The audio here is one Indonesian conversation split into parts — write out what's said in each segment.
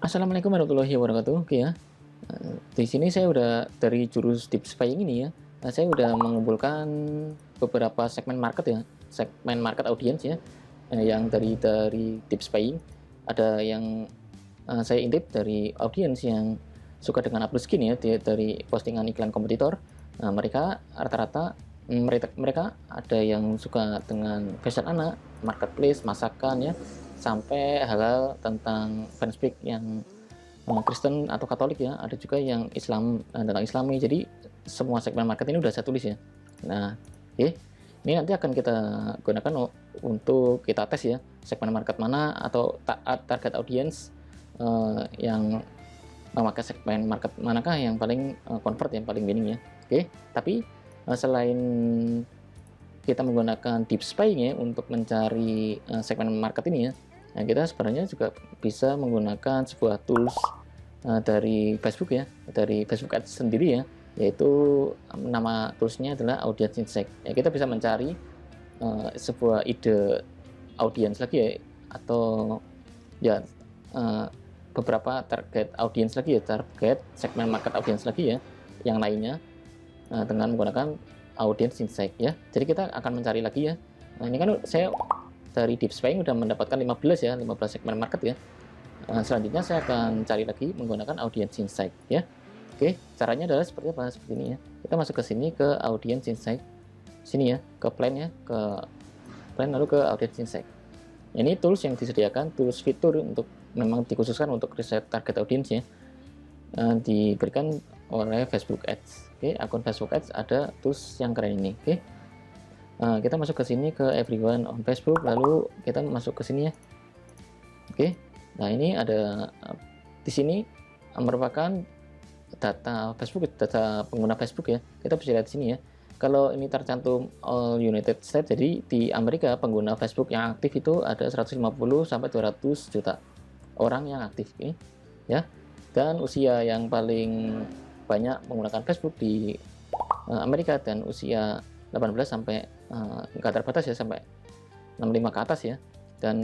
Assalamualaikum warahmatullahi wabarakatuh. Oke ya. Di sini saya udah dari jurus deep spying ini ya. Saya udah mengumpulkan beberapa segmen market ya, segmen market audience ya, yang dari deep spying. Ada yang saya intip dari audience yang suka dengan upload skin ya, dari postingan iklan kompetitor. Nah, mereka rata-rata mereka ada yang suka dengan fashion anak, marketplace, masakan ya, sampai hal-hal tentang fanspeak yang Kristen atau Katolik ya, ada juga yang Islam, tentang Islami. Jadi semua segmen market ini udah saya tulis ya. Nah, oke, ini nanti akan kita gunakan untuk kita tes ya, segmen market mana atau target audience yang memakai segmen market manakah yang paling convert, yang paling winning ya. Oke, tapi selain kita menggunakan deep spying ya untuk mencari segmen market ini ya, nah kita sebenarnya juga bisa menggunakan sebuah tools dari Facebook ya, dari Facebook Ads sendiri ya, yaitu nama toolsnya adalah Audience Insight ya. Kita bisa mencari sebuah ide audience lagi ya, atau ya beberapa target audience lagi ya, target segmen market audience lagi ya, yang lainnya dengan menggunakan Audience Insight ya. Jadi kita akan mencari lagi ya. Nah, ini kan saya dari deep spying udah mendapatkan 15 ya, 15 segmen market ya. Selanjutnya saya akan cari lagi menggunakan Audience Insight ya. Oke, caranya adalah seperti apa? Seperti ini ya. Kita masuk ke sini ke Audience Insight. Sini ya, ke plan ya, ke plan lalu ke Audience Insight. Ini tools yang disediakan, tools fitur untuk memang dikhususkan untuk riset target audience ya. Diberikan oleh Facebook Ads. Oke, akun Facebook Ads ada tools yang keren ini. Oke. Kita masuk ke sini ke everyone on Facebook, lalu kita masuk ke sini ya. Oke. Nah, ini ada di sini merupakan data Facebook, data pengguna Facebook ya. Kita bisa lihat di sini ya. Kalau ini tercantum all United States, jadi di Amerika pengguna Facebook yang aktif itu ada 150 sampai 200 juta orang yang aktif ini ya. Dan usia yang paling banyak menggunakan Facebook di Amerika dan usia 18 sampai nggak terbatas ya, sampai 65 ke atas ya, dan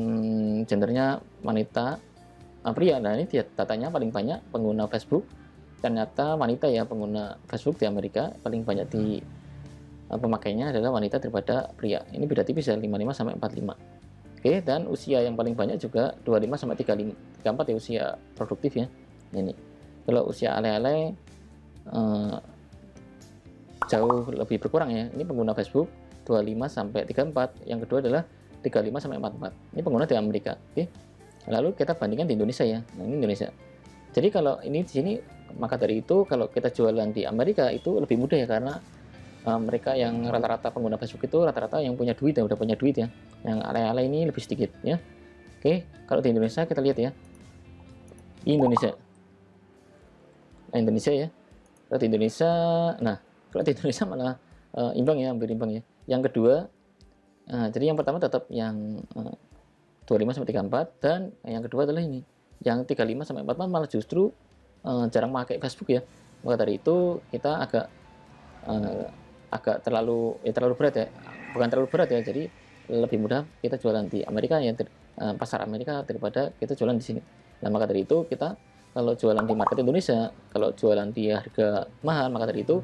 gendernya wanita, pria. Nah, ini datanya paling banyak pengguna Facebook ternyata wanita ya, pengguna Facebook di Amerika paling banyak di pemakainya adalah wanita daripada pria. Ini beda tipis ya, 55 sampai 45. Oke, dan usia yang paling banyak juga 25 sampai 35, 34 ya, usia produktif ya. Ini kalau usia ale-ale jauh lebih berkurang ya. Ini pengguna Facebook 25 sampai 34, yang kedua adalah 35 sampai 44. Ini pengguna di Amerika. Oke. Lalu kita bandingkan di Indonesia ya. Nah, ini Indonesia. Jadi kalau ini di sini, maka dari itu kalau kita jualan di Amerika itu lebih mudah ya, karena mereka yang rata-rata pengguna Facebook itu rata-rata yang punya duit ya, udah punya duit ya. Yang ale-ale ini lebih sedikit ya. Oke, kalau di Indonesia kita lihat ya. Indonesia. Nah, Indonesia ya. Kalau di Indonesia, nah kalau di Indonesia malah imbang ya, hampir imbang ya. Yang kedua, jadi yang pertama tetap yang 25 sampai 34, dan yang kedua adalah ini, yang 35 sampai 44 malah justru jarang pakai Facebook ya. Maka dari itu kita agak terlalu berat ya, bukan terlalu berat ya. Jadi lebih mudah kita jualan di Amerika ya, pasar Amerika, daripada kita jualan di sini. Nah, maka dari itu kita kalau jualan di market Indonesia, kalau jualan di harga mahal, maka dari itu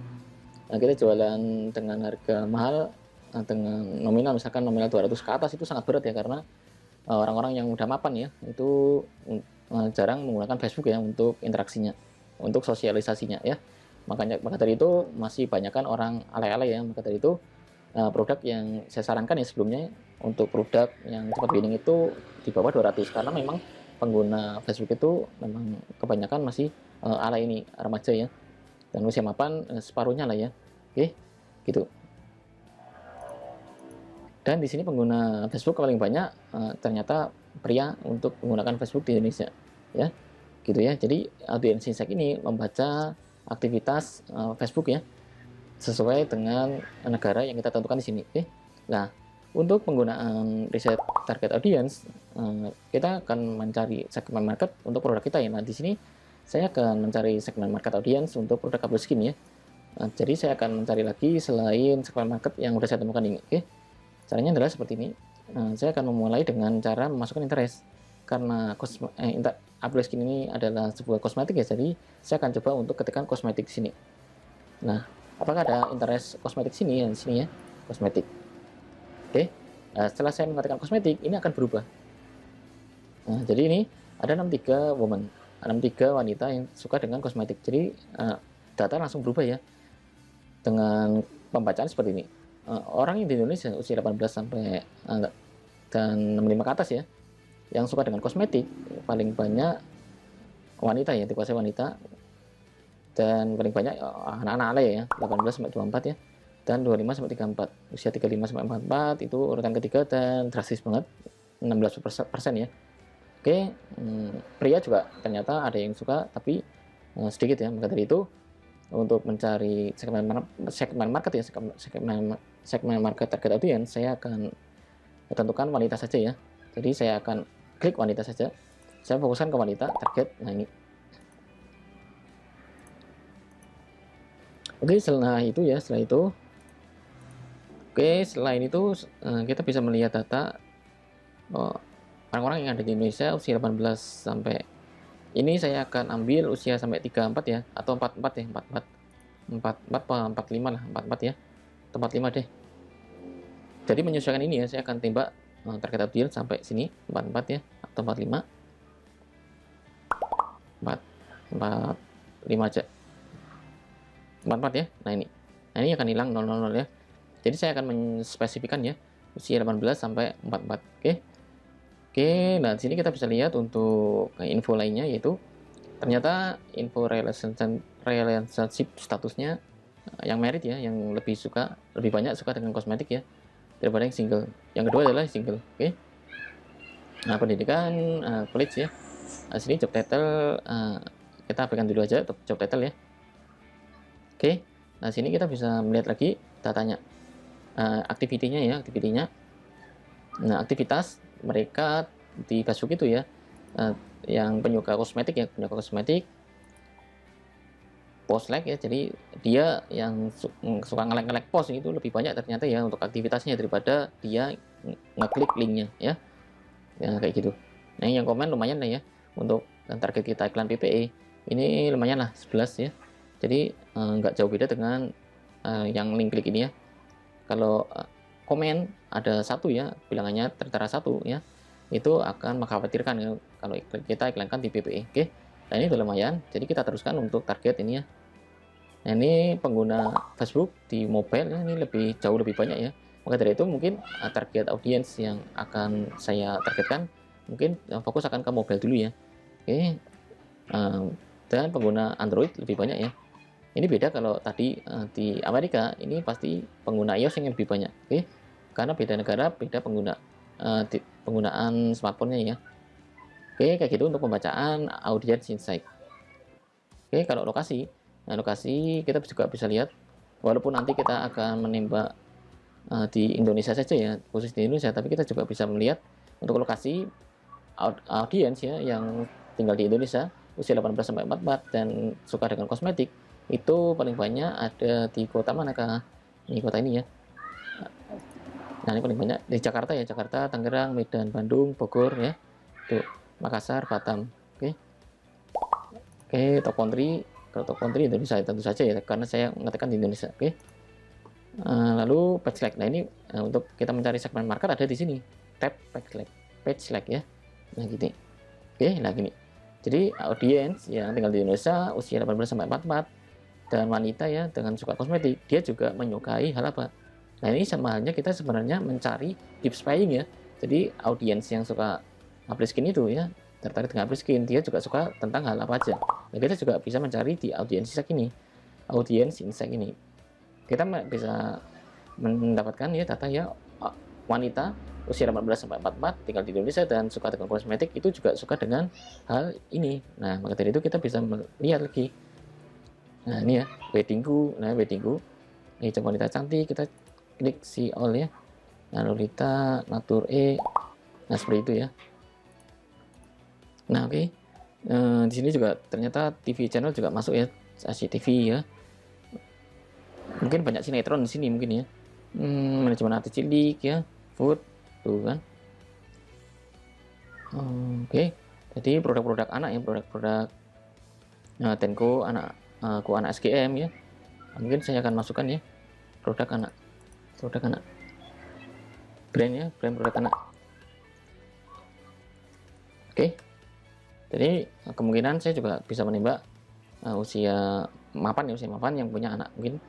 kita jualan dengan harga mahal dengan nominal, misalkan nominal 200 ke atas, itu sangat berat ya, karena orang-orang yang udah mapan ya itu jarang menggunakan Facebook ya untuk interaksinya, untuk sosialisasinya ya. Maka dari itu masih banyakkan orang alay-alay ya. Maka dari itu produk yang saya sarankan ya sebelumnya, untuk produk yang cepat winning itu di bawah 200, karena memang pengguna Facebook itu memang kebanyakan masih alay ini, remaja ya, dan usia mapan separuhnya lah ya. Oke, gitu. Dan di sini pengguna Facebook paling banyak ternyata pria untuk menggunakan Facebook di Indonesia ya, gitu ya. Jadi Audience Insight ini membaca aktivitas Facebook ya, sesuai dengan negara yang kita tentukan di sini. Oke. Nah, untuk penggunaan riset target audience, kita akan mencari segmen market untuk produk kita ya. Nah, di sini saya akan mencari segmen market audience untuk produk upload skin ya. Jadi saya akan mencari lagi selain segmen market yang sudah saya temukan ini. Oke. Caranya adalah seperti ini. Saya akan memulai dengan cara memasukkan interest. karena April Skin ini adalah sebuah kosmetik ya, jadi saya akan coba untuk ketikkan kosmetik di sini. Nah, apakah ada interest kosmetik sini ya, di sini ya, kosmetik. Oke, setelah saya mengetikkan kosmetik, ini akan berubah. Nah, jadi ini ada 63 woman, 63 wanita yang suka dengan kosmetik. Jadi data langsung berubah ya, dengan pembacaan seperti ini. Orang yang di Indonesia usia 18 sampai dan 65 ke atas ya, yang suka dengan kosmetik paling banyak wanita ya, dikuasai wanita, dan paling banyak anak-anak ale ya, 18 sampai 24 ya, dan 25 sampai 34. Usia 35 sampai 44 itu urutan ketiga dan drastis banget, 16% ya. Oke, pria juga ternyata ada yang suka, tapi sedikit ya. Maka dari itu, untuk mencari segmen market ya, segmen market target audience, saya akan tentukan wanita saja ya. Jadi saya akan klik wanita saja. Saya fokuskan ke wanita target. Nah ini. Oke, setelah itu ya, Oke, selain itu kita bisa melihat data orang-orang yang ada di Indonesia usia 18 sampai, ini saya akan ambil usia sampai 34 ya, atau 44 ya, 44 45 lah, 44 ya, atau 45 deh. Jadi menyesuaikan ini ya, saya akan tembak target audience sampai sini 44 ya, atau 45, 45 aja, 44 ya. Nah ini akan hilang 000 ya. Jadi saya akan menspesifikan ya, usia 18 sampai 44. Oke, nah di sini kita bisa lihat untuk info lainnya, yaitu ternyata info relationship statusnya yang married ya, yang lebih banyak suka dengan kosmetik ya, daripada yang single. Yang kedua adalah single. Oke. Nah, pendidikan college ya. Nah, sini job title kita berikan dulu aja job title ya. Oke. Nah, sini kita bisa melihat lagi datanya, aktivitinya ya, Nah, aktivitas mereka di Facebook itu ya, yang penyuka kosmetik post like ya, jadi dia yang suka nge-like post itu lebih banyak ternyata ya untuk aktivitasnya daripada dia ngeklik linknya ya, kayak gitu. Nah, yang komen lumayan lah ya, untuk target kita iklan PPE ini lumayan lah 11 ya, jadi nggak jauh beda dengan yang link klik ini ya. Kalau komen ada satu ya, bilangannya tertera satu ya, itu akan mengkhawatirkan ya kalau kita iklankan di PPE. Oke, nah ini udah lumayan, jadi kita teruskan untuk target ini ya. Nah, ini pengguna Facebook di mobile ya, ini jauh lebih banyak ya. Maka dari itu mungkin target audience yang akan saya targetkan mungkin fokus akan ke mobile dulu ya. Oke, dan pengguna Android lebih banyak ya. Ini beda kalau tadi di Amerika, ini pasti pengguna iOS yang lebih banyak. Oke, karena beda negara beda penggunaan smartphone-nya ya. Oke, kayak gitu untuk pembacaan audience insight. Oke, kalau lokasi, lokasi kita juga bisa lihat, walaupun nanti kita akan menembak di Indonesia saja ya, khusus di Indonesia, tapi kita juga bisa melihat untuk lokasi audience ya yang tinggal di Indonesia usia 18 sampai 44 dan suka dengan kosmetik, itu paling banyak ada di kota manakah? Ini kota ini ya. Nah, ini paling banyak di Jakarta ya, Jakarta, Tangerang, Medan, Bandung, Bogor ya. Tuh, Makassar, Batam. Oke. Oke, top country, kalau top country Indonesia tentu saja ya, karena saya mengatakan di Indonesia. Oke. Lalu page like. Nah, ini untuk kita mencari segmen market ada di sini. Tab page like ya. Nah, gini. Oke, nah gini. Jadi audience yang tinggal di Indonesia usia 18 sampai 44 dan wanita ya dengan suka kosmetik, dia juga menyukai hal apa? Nah, ini sama halnya kita sebenarnya mencari deep spying ya. Jadi audiens yang suka April Skin itu ya, tertarik dengan April Skin, dia juga suka tentang hal apa aja. Nah, kita juga bisa mencari di audiens insight ini. Kita bisa mendapatkan ya data ya, wanita usia 18 sampai 44 tinggal di Indonesia dan suka dengan kosmetik itu juga suka dengan hal ini. Nah, maka dari itu kita bisa melihat lagi. Nah, ini ya, weddingku. Ini coba wanita cantik, kita klik see all ya. Nah, Lolita, Natur nah seperti itu ya. Nah, oke. Di sini juga ternyata TV channel juga masuk ya, ACTV ya. Mungkin banyak sinetron di sini mungkin ya. Manajemen hati cilik ya, food tuh kan. Oke, jadi produk-produk anak ya, produk-produk Tenko anak SGM ya. Mungkin saya akan masukkan ya produk anak brand ya, brand produk anak. Oke, jadi kemungkinan saya juga bisa menembak usia mapan yang punya anak. Mungkin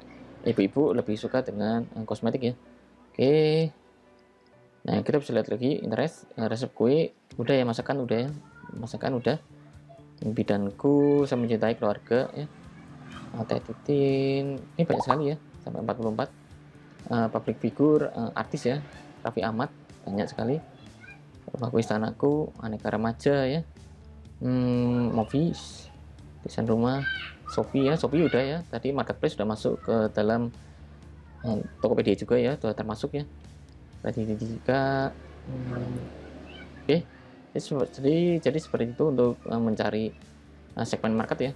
ibu-ibu lebih suka dengan kosmetik ya. Oke, nah kita bisa lihat lagi interest resep kue udah ya, masakan udah ya, masakan udah. Bidanku, saya mencintai keluarga ya, Teh Titin, ini banyak sekali ya, sampai 44. Public figure, artis ya, Raffi Ahmad, banyak sekali. Rumahku Istanaku, Aneka Remaja ya, Movies, desain rumah, Shopee ya, Shopee udah ya, tadi marketplace sudah masuk ke dalam Tokopedia juga ya, sudah termasuk ya. Raditya oke. Jadi seperti itu untuk mencari segmen market ya.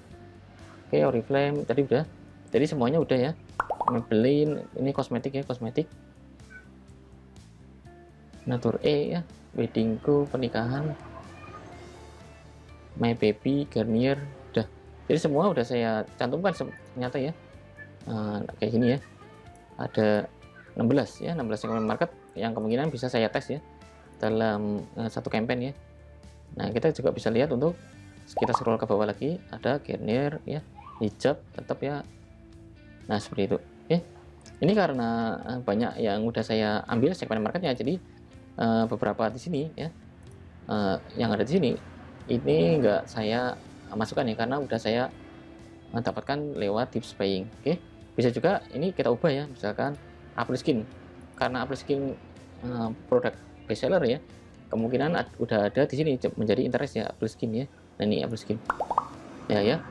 Oke, Oriflame tadi udah. Jadi semuanya udah ya. Maybelline ini kosmetik ya, kosmetik. Natur E ya, Weddingku, pernikahan. My Baby, Garnier, udah. Jadi semua udah saya cantumkan ternyata ya. Kayak gini ya. Ada 16 ya, 16 segmen market yang kemungkinan bisa saya tes ya dalam satu campaign ya. Nah, kita juga bisa lihat untuk kita scroll ke bawah lagi, ada Garnier ya, hijab tetap ya. Nah, seperti itu. Ini karena banyak yang udah saya ambil segmen marketnya, jadi beberapa di sini ya, yang ada di sini ini enggak saya masukkan ya, karena udah saya dapatkan lewat tips buying. Oke, bisa juga ini kita ubah ya, misalkan Apple Skin, karena Apple Skin produk bestseller ya, kemungkinan udah ada di sini menjadi interest ya Apple Skin ya. Nah, ini Apple Skin ya,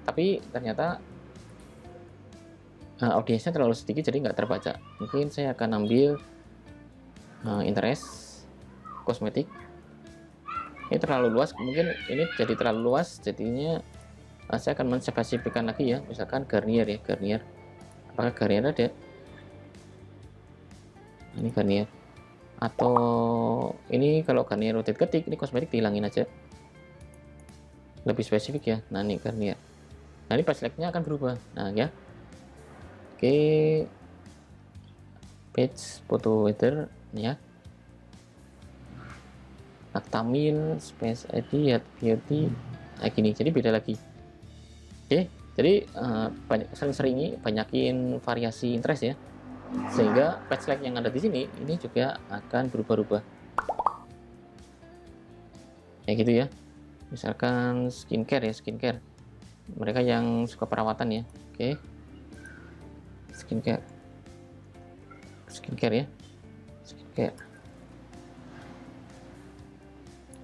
tapi ternyata audiensnya terlalu sedikit jadi nggak terbaca. Mungkin saya akan ambil interest kosmetik, ini terlalu luas, mungkin ini jadi terlalu luas, jadinya saya akan menspesifikkan lagi ya, misalkan Garnier ya, Garnier. Apakah Garnier ada? Ini Garnier. Atau ini kalau Garnier udah ketik, ini kosmetik dihilangin aja. Lebih spesifik ya. Nah, ini Garnier. Nah, ini page like-nya akan berubah. Nah, ya. Oke. Page photo header ya. Actamil, Space ID, Head Beauty. Nah, gini. Jadi beda lagi. Oke. Jadi sering-seringi banyakin variasi interest ya, sehingga page like yang ada di sini ini juga akan berubah-ubah kayak gitu ya. Misalkan skincare ya, skincare mereka yang suka perawatan ya. Oke, skincare ya, skincare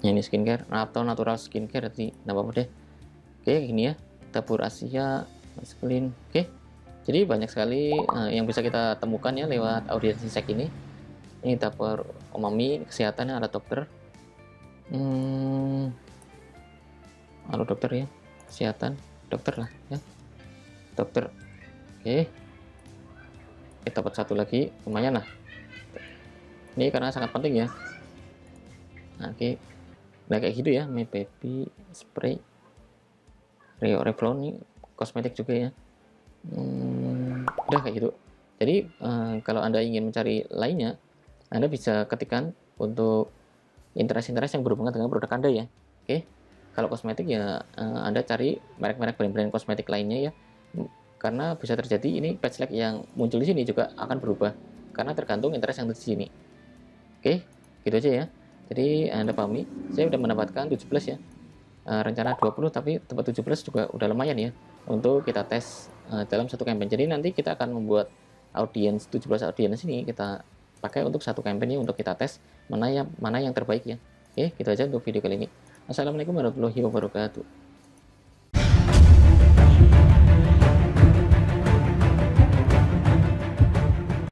ya, ini skincare atau natural skincare, nanti nggak apa-apa deh. Oke, gini ya, dapur Asia, clean. Oke, jadi banyak sekali yang bisa kita temukan ya lewat audience check ini. Ini dapur Omami, kesehatannya ada dokter. Halo dokter ya, kesehatan, dokter lah ya, dokter. Oke, kita dapat satu lagi, lumayan lah. Ini karena sangat penting ya. Oke, nah kayak gitu ya, My Baby spray, Revlon nih, kosmetik juga ya. Udah kayak gitu. Jadi kalau Anda ingin mencari lainnya, Anda bisa ketikkan untuk interest yang berhubungan dengan produk Anda ya. Oke, kalau kosmetik ya Anda cari merek-merek brand-brand kosmetik lainnya ya, karena bisa terjadi ini page like yang muncul di sini juga akan berubah karena tergantung interest yang ada di sini. Oke, gitu aja ya. Jadi Anda pahami, saya udah mendapatkan 17 ya, rencana 20, tapi tempat 17 juga udah lumayan ya untuk kita tes dalam satu campaign. Jadi nanti kita akan membuat audiens 17 audiens ini kita pakai untuk satu campaign untuk kita tes mana yang terbaik ya. Oke, gitu aja untuk video kali ini. Assalamualaikum warahmatullahi wabarakatuh.